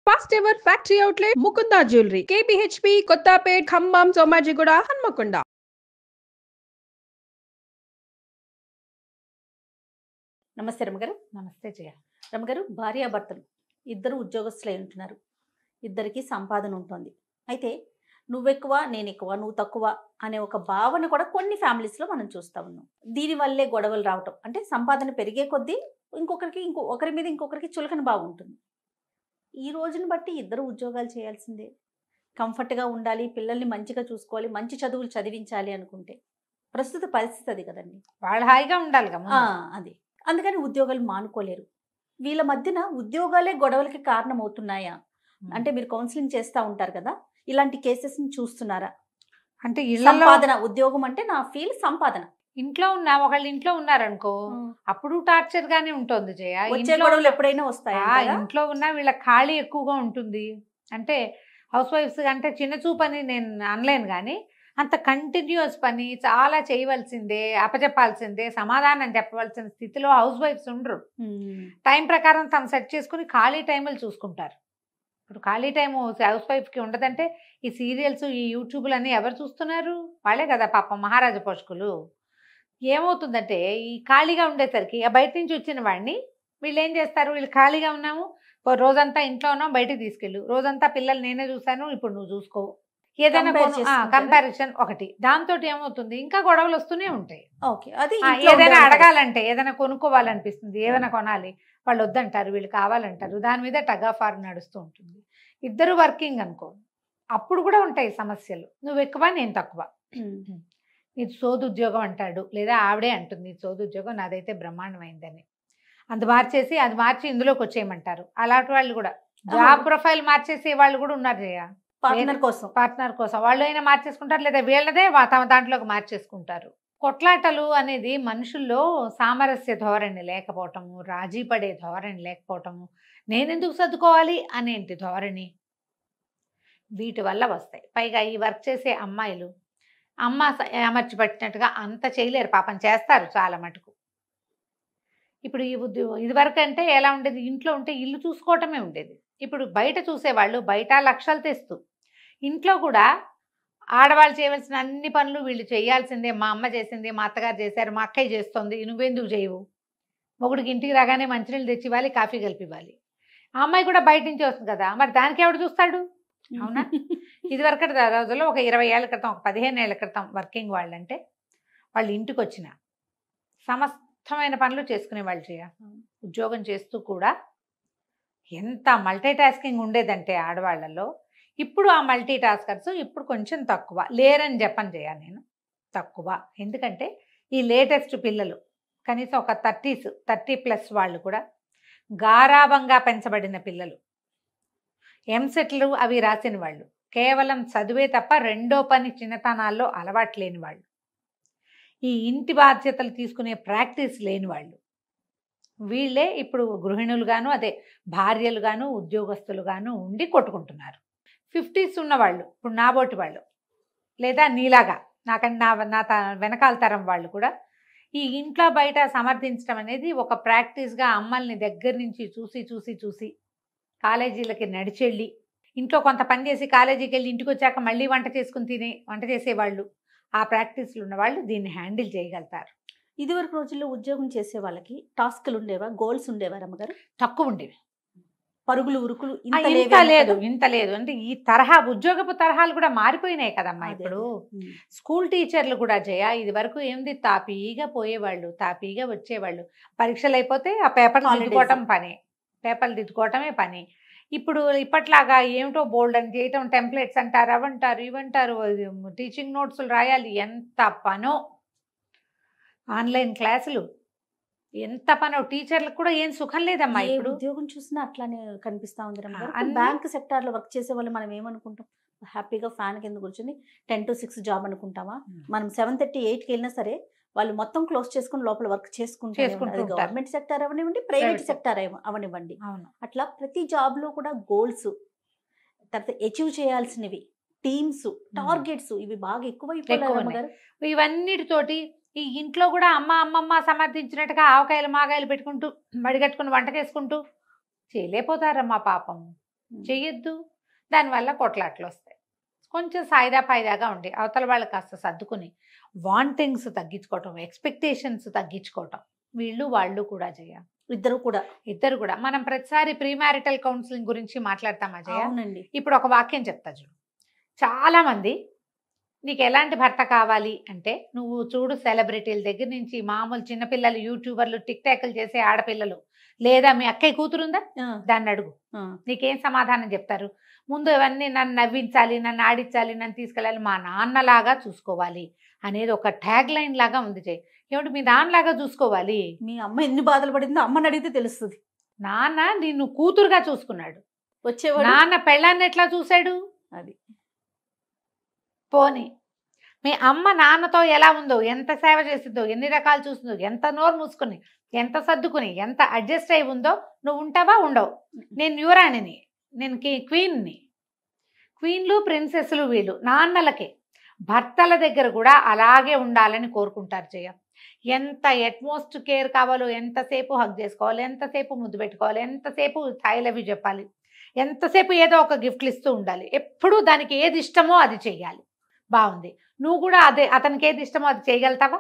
First ever factory outlet Mukunda jewellery KPHB Kothapet Khammam Somajiguda Hanamkonda. నమస్తే రమగారు. నమస్తే జయ. రమగారు, భార్యాభర్తలు ఇద్దరు ఉద్యోగస్తులై ఉంటున్నారు. ఇద్దరికి సంపాదన ఉంటుంది. అయితే నువ్వెక్కువ నేను ఎక్కువ నువ్వు తక్కువ అనే ఒక భావన కూడా కొన్ని ఫ్యామిలీస్లో మనం చూస్తూ ఉన్నాం. దీనివల్లే గొడవలు రావటం, అంటే సంపాదన పెరిగే కొద్దీ ఒకరి మీద ఇంకొకరికి చులకన బాగుంటుంది. ఈ రోజుని బట్టి ఇద్దరు ఉద్యోగాలు చేయాల్సిందే, కంఫర్ట్గా ఉండాలి, పిల్లల్ని మంచిగా చూసుకోవాలి, మంచి చదువులు చదివించాలి అనుకుంటే ప్రస్తుత పరిస్థితి అది కదండి. వాళ్ళు హాయిగా ఉండాలి కదా. అది అందుకని ఉద్యోగాలు మానుకోలేరు. వీళ్ళ మధ్యన ఉద్యోగాలే గొడవలకి కారణం అవుతున్నాయా? అంటే మీరు కౌన్సిలింగ్ చేస్తూ ఉంటారు కదా, ఇలాంటి కేసెస్ని చూస్తున్నారా? అంటే సంపాదన, ఉద్యోగం అంటే నా ఫీల్ సంపాదన. ఇంట్లో ఉన్న ఒకళ్ళు ఇంట్లో ఉన్నారనుకో, అప్పుడు టార్చర్ గానే ఉంటుంది జయ. వచ్చే గొడవలు ఎప్పుడైనా వస్తాయా? ఇంట్లో ఉన్న వీళ్ళ ఖాళీ ఎక్కువగా ఉంటుంది. అంటే హౌస్ వైఫ్స్ అంటే చిన్న చూపు అని నేను అనలేను, కానీ అంత కంటిన్యూస్ పని చాలా చేయవలసిందే, అప్పచెప్పాల్సిందే, సమాధానం చెప్పవలసిన స్థితిలో హౌస్ వైఫ్స్ ఉండరు. టైం ప్రకారం తను సెట్ చేసుకుని ఖాళీ టైంలు చూసుకుంటారు. ఇప్పుడు ఖాళీ టైము హౌస్ వైఫ్కి ఉండదంటే ఈ సీరియల్స్, ఈ యూట్యూబ్లు అన్నీ ఎవరు చూస్తున్నారు? వాళ్ళే కదా పాపం మహారాజా పోషకులు. ఏమవుతుందంటే ఈ ఖాళీగా ఉండేసరికి ఆ బయట నుంచి వచ్చిన వాడిని వీళ్ళు ఏం చేస్తారు, వీళ్ళు ఖాళీగా ఉన్నాము, రోజంతా ఇంట్లో ఉన్నాం, బయటకు తీసుకెళ్ళు, రోజంతా పిల్లలు నేనే చూశాను, ఇప్పుడు నువ్వు చూసుకో, ఏదైనా కంపారిజన్ ఒకటి. దాంతో ఏమవుతుంది, ఇంకా గొడవలు వస్తూనే ఉంటాయి. ఏదైనా అడగాలంటే, ఏదైనా కొనుక్కోవాలనిపిస్తుంది, ఏదైనా కొనాలి, వాళ్ళు వద్దంటారు, వీళ్ళు కావాలంటారు, దాని మీద టగ్ ఆఫ్ వార్ నడుస్తూ ఉంటుంది. ఇద్దరు వర్కింగ్ అనుకో, అప్పుడు కూడా ఉంటాయి సమస్యలు. నువ్వు ఎక్కువ నేను తక్కువ, ఇది సోదు ఉద్యోగం అంటాడు, లేదా ఆవిడే అంటుంది సోదు ఉద్యోగం నాదైతే బ్రహ్మాండమైందని. అది మార్చి ఇందులోకి వచ్చేయమంటారు. అలాంటి వాళ్ళు కూడా, జాబ్ ప్రొఫైల్ మార్చేసే వాళ్ళు కూడా ఉన్నారు జయ. పార్ట్నర్ కోసం వాళ్ళు అయినా మార్చేసుకుంటారు, లేదా వీళ్ళదే తమ దాంట్లోకి మార్చేసుకుంటారు. కొట్లాటలు అనేది మనుషుల్లో సామరస్య ధోరణి లేకపోవటము, రాజీ పడే ధోరణి లేకపోవటము, నేనెందుకు సర్దుకోవాలి అనేంటి ధోరణి, వీటి వల్ల వస్తాయి. పైగా ఈ వర్క్ చేసే అమ్మాయిలు అమ్మ అమర్చి పట్టినట్టుగా అంత చేయలేరు, పాపం చేస్తారు చాలా మటుకు. ఇప్పుడు ఇది వరకు అంటే ఎలా ఉండేది, ఇంట్లో ఉంటే ఇల్లు చూసుకోవటమే ఉండేది. ఇప్పుడు బయట చూసేవాళ్ళు బయట లక్షలు తెస్తూ, ఇంట్లో కూడా ఆడవాళ్ళు చేయవలసిన అన్ని పనులు వీళ్ళు చేయాల్సిందే. మా అమ్మ చేసింది, మా అత్తగారు చేశారు, మా అక్కయ్య చేస్తుంది, నువ్వెందుకు చేయవు? మొగుడికి ఇంటికి రాగానే మంచినీళ్ళు తెచ్చి ఇవ్వాలి, కాఫీ కలిపి ఇవ్వాలి. ఆ అమ్మాయి కూడా బయట నుంచి వస్తుంది కదా, మరి దానికి ఎవడు చూస్తాడు? అవునా? ఇది వరకు రోజుల్లో ఒక 20 ఏళ్ల క్రితం, ఒక 15 ఏళ్ల క్రితం వర్కింగ్ వాళ్ళంటే వాళ్ళు ఇంటికి వచ్చిన సమస్తమైన పనులు చేసుకునే వాళ్ళు చేయ, ఉద్యోగం చేస్తూ కూడా ఎంత మల్టీ టాస్కింగ్ ఉండేదంటే ఆడవాళ్లలో. ఇప్పుడు ఆ మల్టీ టాస్కర్స్ ఇప్పుడు కొంచెం తక్కువ లేరని చెప్పని చేయ, నేను తక్కువ. ఎందుకంటే ఈ లేటెస్ట్ పిల్లలు కనీసం ఒక 30+ వాళ్ళు కూడా గారాబంగా పెంచబడిన పిల్లలు, ఎంసెట్లు అవి రాసిన వాళ్ళు, కేవలం చదువే తప్ప రెండో పని చిన్నతనాల్లో అలవాటు లేని వాళ్ళు, ఈ ఇంటి బాధ్యతలు తీసుకునే ప్రాక్టీస్ లేని వాళ్ళు, వీళ్ళే ఇప్పుడు గృహిణులుగాను, అదే భార్యలుగాను, ఉద్యోగస్తులుగాను ఉండి కొట్టుకుంటున్నారు. 50s ఉన్నవాళ్ళు, ఇప్పుడు నాబోటి వాళ్ళు, లేదా నీలాగా నాకంటే నా వెనకాల తరం వాళ్ళు కూడా ఈ ఇంట్లో బయట సమర్థించడం అనేది ఒక ప్రాక్టీస్గా అమ్మల్ని దగ్గర నుంచి చూసి కాలేజీలకి నడిచెళ్ళి ఇంట్లో కొంత పని చేసి కాలేజీకి వెళ్ళి ఇంటికి వచ్చాక మళ్ళీ వంట చేసేవాళ్ళు, ఆ ప్రాక్టీస్లు ఉన్న వాళ్ళు దీన్ని హ్యాండిల్ చేయగలుగుతారు. ఇదివరకు రోజుల్లో ఉద్యోగం చేసే వాళ్ళకి టాస్క్లు ఉండేవా, గోల్స్ ఉండేవా రమ్మగారు? తక్కువ ఉండేవి. పరుగులు ఉరుకులు ఇంత లేదు. అంటే ఈ తరహా ఉద్యోగపు తరహాలు కూడా మారిపోయినాయి కదమ్మా. ఇప్పుడు స్కూల్ టీచర్లు కూడా జయ, ఇది వరకు ఏంది, తాపీగా పోయేవాళ్ళు, తాపీగా వచ్చేవాళ్ళు, పరీక్షలు అయిపోతే ఆ పేపర్లు దిద్దుకోవటమే పని. ఇప్పుడు ఇప్పట్లాగా ఏమిటో బోల్డ్ అని చేయటం, టెంప్లెట్స్ అంటారు, అవంటారు, ఇవంటారు, టీచింగ్ నోట్స్లు రాయాలి, ఎంత పనో, ఆన్లైన్ క్లాసులు, ఎంత పనో. టీచర్లకు కూడా ఏం సుఖం లేదమ్మా. ఇప్పుడు ఉద్యోగం చూసినా అట్లానే కనిపిస్తా ఉంది. బ్యాంక్ సెక్టార్లో వర్క్ చేసే వాళ్ళు మనం ఏమనుకుంటాం, హ్యాపీగా ఫ్యాన్ కింద కూర్చొని 10 to 6 జాబ్ అనుకుంటామా? మనం 7:30, 8కి వెళ్ళినా సరే వాళ్ళు మొత్తం క్లోజ్ చేసుకుని లోపల వర్క్ చేసుకుంటారు. గవర్నమెంట్ సెక్టార్ అవనివ్వండి, ప్రైవేట్ సెక్టార్ అవనివ్వండి, అట్లా ప్రతి జాబ్లో కూడా గోల్స్, తర్వాత అచీవ్ చేయాల్సినవి, టీమ్స్, టార్గెట్స్, ఇవి బాగా ఎక్కువైపోయాయి. ఇవన్నిటితోటి ఈ ఇంట్లో కూడా అమ్మమ్మ సమర్థించినట్టుగా ఆవకాయలు మాగాయలు పెట్టుకుంటూ మడిగట్టుకుని వంట చేసుకుంటూ చేయలేకపోతారమ్మా పాపం. చెయ్యొద్దు. దానివల్ల కొట్లాట్లు వస్తాయి. కొంచెం సాయిదా పాయిదాగా ఉండి అవతల వాళ్ళు కాస్త సర్దుకుని వాంటింగ్స్ తగ్గించుకోవటం, ఎక్స్పెక్టేషన్స్ తగ్గించుకోవటం, వీళ్ళు వాళ్ళు కూడా జయ, ఇద్దరు కూడా. మనం ప్రతిసారి ప్రీ మ్యారిటల్ కౌన్సిలింగ్ గురించి మాట్లాడతామా జయ? అవునండి. ఇప్పుడు ఒక వాక్యం చెప్తా చూడు. చాలా మంది నీకు ఎలాంటి భర్త కావాలి అంటే, నువ్వు చూడు సెలబ్రిటీల దగ్గర నుంచి మామూలు చిన్నపిల్లలు, యూట్యూబర్లు, టిక్ టాక్లు చేసే ఆడపిల్లలు, లేదా మీ అక్కయ్య కూతురుందా, దాన్ని అడుగు, నీకేం సమాధానం చెప్తారు? ముందు ఇవన్నీ నన్ను నవ్వించాలి, నన్ను ఆడించాలి, నన్ను తీసుకెళ్ళాలి, మా నాన్నలాగా చూసుకోవాలి అనేది ఒక ట్యాగ్ లైన్ లాగా ఉంది జై. ఏమిటి మీ నాన్నలాగా చూసుకోవాలి? మీ అమ్మ ఎన్ని బాధలు పడిందో అమ్మని అడిగితే తెలుస్తుంది. నాన్న నిన్ను కూతురుగా చూసుకున్నాడు, వచ్చేవాడు. నాన్న పెళ్ళాన్ని ఎట్లా చూశాడు? అది పోనీ మీ అమ్మ నాన్నతో ఎలా ఉందో, ఎంత సేవ చేసిందో, ఎన్ని రకాలు చూసిందో, ఎంత నోరు మూసుకుని, ఎంత సర్దుకుని, ఎంత అడ్జస్ట్ అయి ఉందో, నువ్వు ఉంటావా? ఉండవు. నేను యువరాణిని, నేను క్వీన్ని. క్వీన్లు ప్రిన్సెస్లు వీళ్ళు నాన్నలకే. భర్తల దగ్గర కూడా అలాగే ఉండాలని కోరుకుంటారు జయ. ఎంత ఎట్మోస్ట్ కేర్ కావాలో, ఎంతసేపు హగ్ చేసుకోవాలి, ఎంతసేపు ముద్దు పెట్టుకోవాలి, ఎంతసేపు ఐ లవ్ యూ చెప్పాలి, ఎంతసేపు ఏదో ఒక గిఫ్ట్లు ఇస్తూ ఉండాలి. ఎప్పుడూ దానికి ఏది ఇష్టమో అది చెయ్యాలి. బాగుంది, నువ్వు కూడా అదే అతనికి ఏది ఇష్టమో అది చేయగలుగుతావా?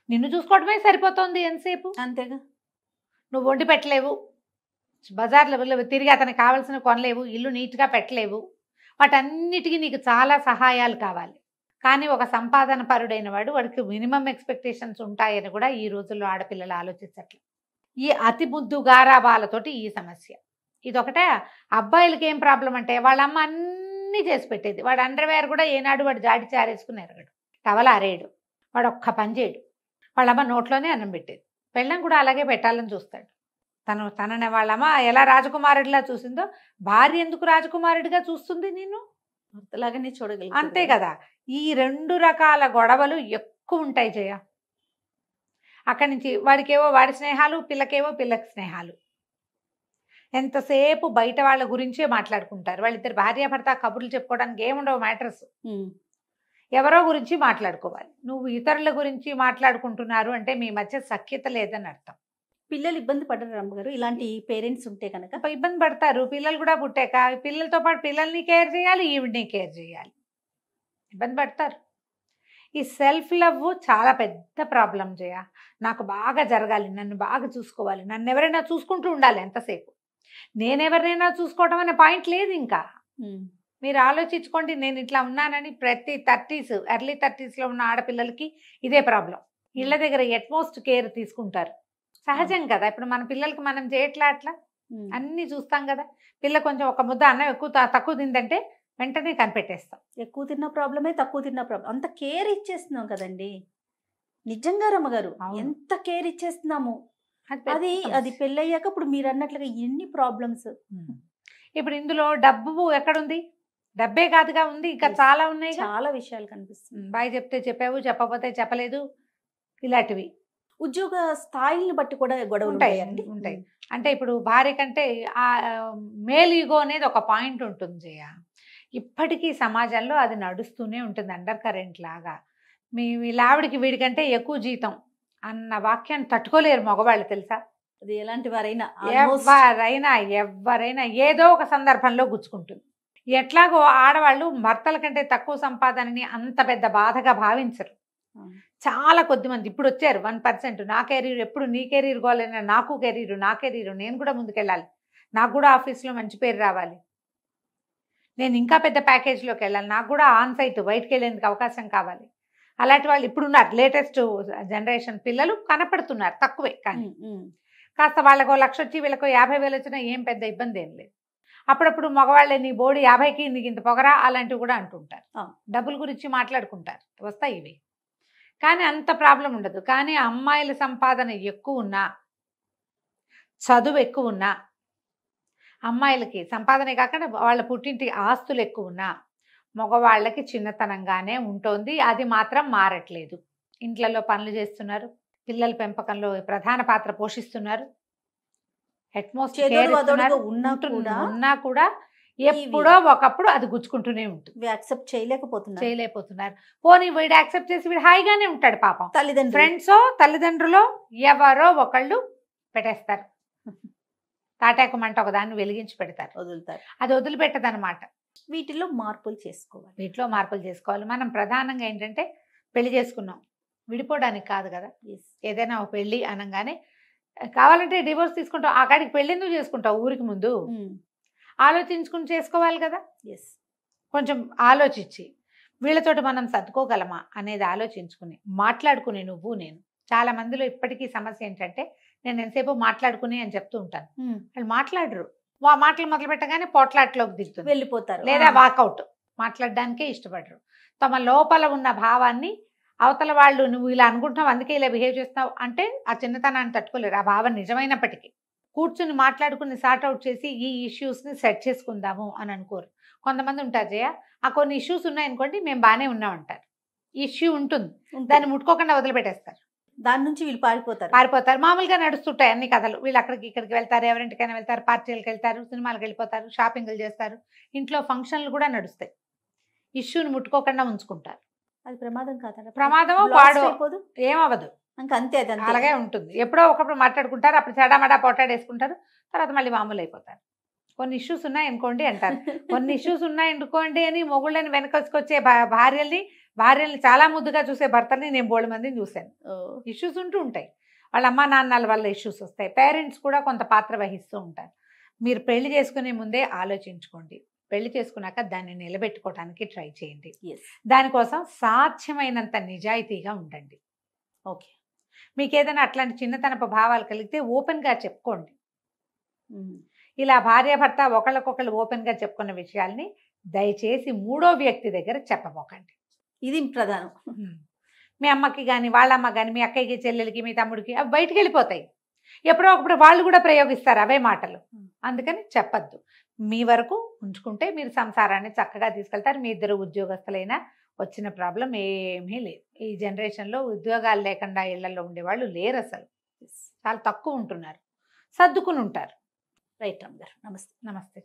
నిన్ను చూసుకోవడమే సరిపోతుంది ఎంతసేపు? అంతేగా. నువ్వు వండి పెట్టలేవు, బజార్లో తిరిగి అతనికి కావాల్సిన కొనలేవు, ఇల్లు నీట్గా పెట్టలేవు, వాటన్నిటికీ నీకు చాలా సహాయాలు కావాలి. కానీ ఒక సంపాదన పరుడైన వాడికి మినిమం ఎక్స్పెక్టేషన్స్ ఉంటాయని కూడా ఈ రోజుల్లో ఆడపిల్లలు ఆలోచించట్లేదు. ఈ అతి ముద్దు గారాబాలతోటి ఈ సమస్య ఇదొకటే. అబ్బాయిలకి ఏం ప్రాబ్లం అంటే, వాళ్ళ అమ్మ అన్నీ చేసి పెట్టేది. వాడు అండర్వేర్ కూడా ఏనాడు వాడు జాడి చారేసుకుని ఎరగడు, టవల్ ఆరేయడు, వాడు ఒక్క పని చేయడు. వాళ్ళమ్మ నోట్లోనే అన్నం పెట్టేది. పెళ్ళం కూడా అలాగే పెట్టాలని చూస్తాడు. తనని వాళ్ళమ్మ ఎలా రాజకుమారుడిలా చూసిందో, భార్య ఎందుకు రాజకుమారుడిగా చూస్తుంది? నేను భర్తలాగానే చూడగలను. అంతే కదా. ఈ రెండు రకాల గొడవలు ఎక్కువ ఉంటాయి జయ. అక్కడి నుంచి వాడికేవో వాడి స్నేహాలు, పిల్లకేవో పిల్లకి స్నేహాలు. ఎంతసేపు బయట వాళ్ళ గురించే మాట్లాడుకుంటారు. వాళ్ళిద్దరు భార్యాభర్త కబుర్లు చెప్పుకోవడానికి ఏముండవు మ్యాటర్స్. ఎవరో గురించి మాట్లాడుకోవాలి. నువ్వు ఇతరుల గురించి మాట్లాడుకుంటున్నారు అంటే మీ మధ్య సఖ్యత లేదని అర్థం. పిల్లలు ఇబ్బంది పడరు అమ్మగారు ఇలాంటి పేరెంట్స్ ఉంటే కనుక? ఇబ్బంది పడతారు. పిల్లలు కూడా పుట్టాక పిల్లలతో పాటు పిల్లల్ని కేర్ చేయాలి, ఈవిడ్ని కేర్ చేయాలి, ఇబ్బంది పడతారు. ఈ సెల్ఫ్ లవ్ చాలా పెద్ద ప్రాబ్లం జయ. నాకు బాగా జరగాలి, నన్ను బాగా చూసుకోవాలి, నన్ను ఎవరైనా చూసుకుంటూ ఉండాలి ఎంతసేపు. నేనెవరినైనా చూసుకోవడం అనే పాయింట్ లేదు ఇంకా. మీరు ఆలోచించుకోండి, నేను ఇట్లా ఉన్నానని. ప్రతి 30s ఎర్లీ 30sలో ఉన్న ఆడపిల్లలకి ఇదే ప్రాబ్లం. ఇళ్ళ దగ్గర ఎట్మోస్ట్ కేర్ తీసుకుంటారు, సహజం కదా. ఇప్పుడు మన పిల్లలకి మనం చేయట్లా అట్లా అన్నీ చూస్తాం కదా. పిల్ల కొంచెం ఒక ముద్ద అన్నం ఎక్కువ తక్కువ తిందంటే వెంటనే కనిపెట్టేస్తాం. ఎక్కువ తిన్న ప్రాబ్లమే, తక్కువ తిన్న ప్రాబ్లం. అంత కేర్ ఇచ్చేస్తున్నాం కదండి. నిజంగా రమ్మగారు, ఎంత కేర్ ఇచ్చేస్తున్నాము. అది పెళ్ళయ్యాక ఇప్పుడు మీరు అన్నట్లుగా ఎన్ని ప్రాబ్లమ్స్. ఇప్పుడు ఇందులో డబ్బు ఎక్కడుంది? డబ్బే కాదుగా ఉంది, ఇంకా చాలా ఉన్నాయి, చాలా విషయాలు కనిపిస్తుంది. బాయ్ చెప్తే చెప్పావు, చెప్పకపోతే చెప్పలేదు, ఇలాంటివి. ఉద్యోగ స్థాయిని బట్టి కూడా గొడవలు ఉంటాయి. అంటే ఇప్పుడు భార్య కంటే ఆ మేల్ ఈగో అనేది ఒక పాయింట్ ఉంటుంది జయ. ఇప్పటికీ సమాజంలో అది నడుస్తూనే ఉంటుంది, అండర్ కరెంట్ లాగా. మీ ఆవిడికి వీడికంటే ఎక్కువ జీతం అన్న వాక్యాన్ని తట్టుకోలేరు మగవాళ్ళు, తెలుసా? అది ఎలాంటి వారైనా ఎవరైనా ఏదో ఒక సందర్భంలో గుచ్చుకుంటుంది. ఎట్లాగో ఆడవాళ్ళు భర్తల కంటే తక్కువ సంపాదనని అంత పెద్ద బాధగా భావించరు. చాలా కొద్ది మంది ఇప్పుడు వచ్చారు, 1%. నా కెరీర్ ఎప్పుడు నీ కెరీర్ గోలైనా, నాకు కెరీరు, నా కెరీరు, నేను కూడా ముందుకెళ్ళాలి, నాకు కూడా ఆఫీస్లో మంచి పేరు రావాలి, నేను ఇంకా పెద్ద ప్యాకేజ్లోకి వెళ్ళాలి, నాకు కూడా ఆన్ సైట్ బయటకు వెళ్ళేందుకు అవకాశం కావాలి. అలాంటి వాళ్ళు ఇప్పుడు ఉన్నారు. లేటెస్ట్ జనరేషన్ పిల్లలు కనపడుతున్నారు, తక్కువే. కానీ కాస్త వాళ్ళకు 1,00,000 వచ్చి వీళ్ళకు 50,000 వచ్చినా ఏం పెద్ద ఇబ్బంది ఏం లేదు. అప్పుడప్పుడు మగవాళ్ళే నీ బోడి 50కి నీకు ఇంత పొగరా అలాంటివి కూడా అంటుంటారు. డబ్బుల గురించి మాట్లాడుకుంటారు, వస్తాయి ఇవి. కానీ అంత ప్రాబ్లం ఉండదు. కానీ అమ్మాయిల సంపాదన ఎక్కువ ఉన్నా, చదువు ఎక్కువ ఉన్నా, అమ్మాయిలకి సంపాదనే కాకుండా వాళ్ళ పుట్టింటి ఆస్తులు ఎక్కువ ఉన్నా, మగవాళ్ళకి చిన్నతనంగానే ఉంటుంది. అది మాత్రం మారట్లేదు. ఇంట్లలో పనులు చేస్తున్నారు, పిల్లల పెంపకంలో ప్రధాన పాత్ర పోషిస్తున్నారు, అట్మోస్ట్ ఉన్నా కూడా ఎప్పుడో ఒకప్పుడు అది గుచ్చుకుంటూనే ఉంటుంది. యాక్సెప్ట్ చేయలేకపోతున్నారు. పోనీ వీడు యాక్సెప్ట్ చేసి వీడు హాయిగానే ఉంటాడు పాపం. ఫ్రెండ్సో తల్లిదండ్రులో ఎవరో ఒకళ్ళు పెట్టేస్తారు. తాటాకు మంట ఒకదాన్ని వెలిగించి పెడతారు, వదులుతారు. అది వదిలిపెట్టదనమాట. వీటిలో మార్పులు చేసుకోవాలి. వీటిలో మార్పులు చేసుకోవాలి. మనం ప్రధానంగా ఏంటంటే పెళ్లి చేసుకున్నాం, విడిపోవడానికి కాదు కదా. ఏదైనా ఒక పెళ్ళి అనగానే కావాలంటే డివోర్స్ తీసుకుంటావు, ఆ కాడికి పెళ్ళి ఎందుకు చేసుకుంటావు ఊరికి ముందు ఆలోచించుకుని చేసుకోవాలి కదా. కొంచెం ఆలోచించి వీళ్ళతోటి మనం సర్దుకోగలమా అనేది ఆలోచించుకుని మాట్లాడుకుని నువ్వు నేను. చాలా మందిలో ఇప్పటికీ సమస్య ఏంటంటే నేను ఎంతసేపు మాట్లాడుకుని అని చెప్తూ ఉంటాను, వాళ్ళు మాట్లాడరు. మాటలు మొదలు పెట్టగానే పోట్లాట్లోకి దిగుతుంది, వెళ్ళిపోతారు, లేదా వాకౌట్. మాట్లాడడానికే ఇష్టపడరు. తమ లోపల ఉన్న భావాన్ని అవతల వాళ్ళు నువ్వు ఇలా అనుకుంటున్నావు అందుకే ఇలా బిహేవ్ చేస్తున్నావు అంటే ఆ చిన్నతనాన్ని తట్టుకోలేరు. ఆ భావం నిజమైనప్పటికీ కూర్చుని మాట్లాడుకుని సార్ట్అవుట్ చేసి ఈ ఇష్యూస్ని సెట్ చేసుకుందాము అని అనుకోరు. కొంతమంది ఉంటారు జయ, ఆ కొన్ని ఇష్యూస్ ఉన్నాయనుకోండి మేము బాగానే ఉన్నామంటారు. ఇష్యూ ఉంటుంది, దాన్ని ముట్టుకోకుండా వదిలిపెట్టేస్తారు, దాని నుంచి వీళ్ళు పారిపోతారు. మామూలుగా నడుస్తుంటాయి అన్ని కథలు. వీళ్ళు అక్కడికి ఇక్కడికి వెళ్తారు, ఎవరింటికైనా వెళ్తారు, పార్టీలకు వెళ్తారు, సినిమాలకు వెళ్ళిపోతారు, షాపింగ్లు చేస్తారు, ఇంట్లో ఫంక్షన్లు కూడా నడుస్తాయి. ఇష్యూని ముట్టుకోకుండా ఉంచుకుంటారు. అది ప్రమాదం కాదా? ప్రమాదమో పాడో ఏమవ్వదు, అంతే, అలాగే ఉంటుంది. ఎప్పుడో ఒకప్పుడు మాట్లాడుకుంటారు, అప్పుడు చెడామడా పోటాడేసుకుంటారు, తర్వాత మళ్ళీ మామూలు అయిపోతారు. కొన్ని ఇష్యూస్ ఉన్నాయనుకోండి అంటారు. కొన్ని ఇష్యూస్ ఉన్నాయనుకోండి అని మొగుళ్ళని వెనకొచ్చుకొచ్చే భార్యల్ని చాలా ముద్దుగా చూసే భర్తల్ని నేను బోల్డ్ మందిని చూశాను. ఇష్యూస్ ఉంటూ ఉంటాయి, వాళ్ళ అమ్మా నాన్నల వల్ల ఇష్యూస్ వస్తాయి. పేరెంట్స్ కూడా కొంత పాత్ర వహిస్తూ ఉంటారు. మీరు పెళ్లి చేసుకునే ముందే ఆలోచించుకోండి, పెళ్లి చేసుకున్నాక దాన్ని నిలబెట్టుకోవడానికి ట్రై చేయండి. దానికోసం సాధ్యమైనంత నిజాయితీగా ఉండండి. ఓకే, మీకు ఏదైనా అట్లాంటి చిన్నతనపు భావాలు కలిగితే ఓపెన్గా చెప్పుకోండి. ఇలా భార్యాభర్త ఒకళ్ళకొకళ్ళు ఓపెన్గా చెప్పుకున్న విషయాల్ని దయచేసి మూడో వ్యక్తి దగ్గర చెప్పబోకండి. ఇది ప్రధానం. మీ అమ్మకి కానీ వాళ్ళ అమ్మ కానీ మీ అక్కయ్యకి చెల్లెలకి మీ తమ్ముడికి అవి బయటికి వెళ్ళిపోతాయి. ఎప్పుడో ఒకప్పుడు వాళ్ళు కూడా ప్రయోగిస్తారు అవే మాటలు, అందుకని చెప్పద్దు. మీ వరకు ఉంచుకుంటే మీరు సంసారాన్ని చక్కగా తీసుకెళ్తారు. మీ ఇద్దరు ఉద్యోగస్తులైనా వచ్చిన ప్రాబ్లం ఏమీ లేదు. ఈ జనరేషన్లో ఉద్యోగాలు లేకుండా ఇళ్లలో ఉండేవాళ్ళు లేరు, అసలు చాలా తక్కువ ఉంటున్నారు, సర్దుకుని ఉంటారు. రైట్ అమ్మగారు, నమస్తే. నమస్తే.